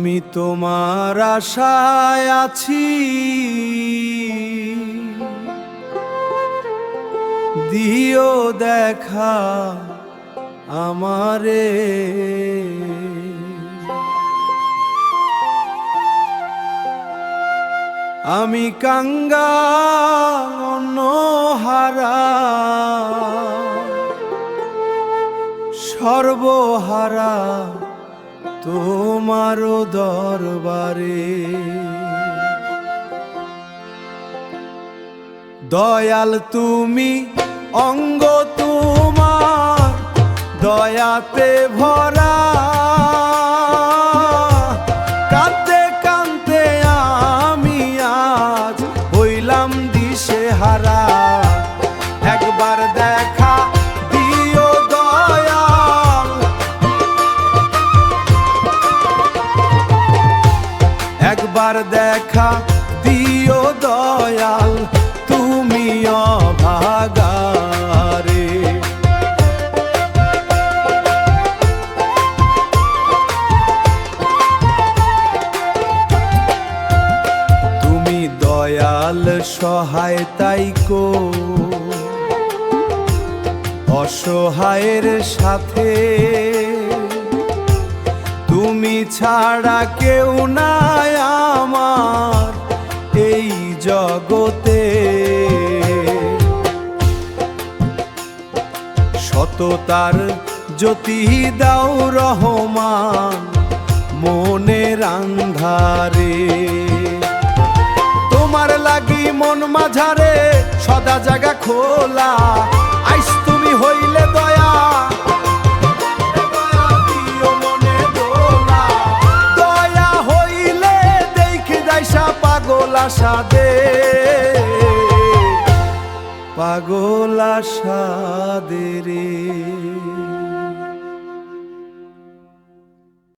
আমি তোমার আশায় আছি, দিও দেখা আমারে। আমি কাঙ্গাল হারা, সর্বহারা তোমার দরবারে। দয়াল তুমি, অঙ্গ তোমার দয়াতে ভরা। কাঁদতে কাঁদতে আমি আজ হইলাম দিশেহারা। একবার দেখা দিও দয়াল, একবার দেখা দিও দয়াল, তুমি অভাগারে। তুমি দয়াল সহায় তাইকো অসহায়ের সাথে। তুমি ছাড়া কেউ নাই আমার এই জগতে। সততার জ্যোতি দাও রহমান মনের আন্ধারে। তোমার লাগি মন মাঝারে সদা জায়গা খোলা। আইস তুমি হইলে দয়া, দয়া হইলে দেখে যাইসা পাগল আশা দে, পাগল আশা দে রে।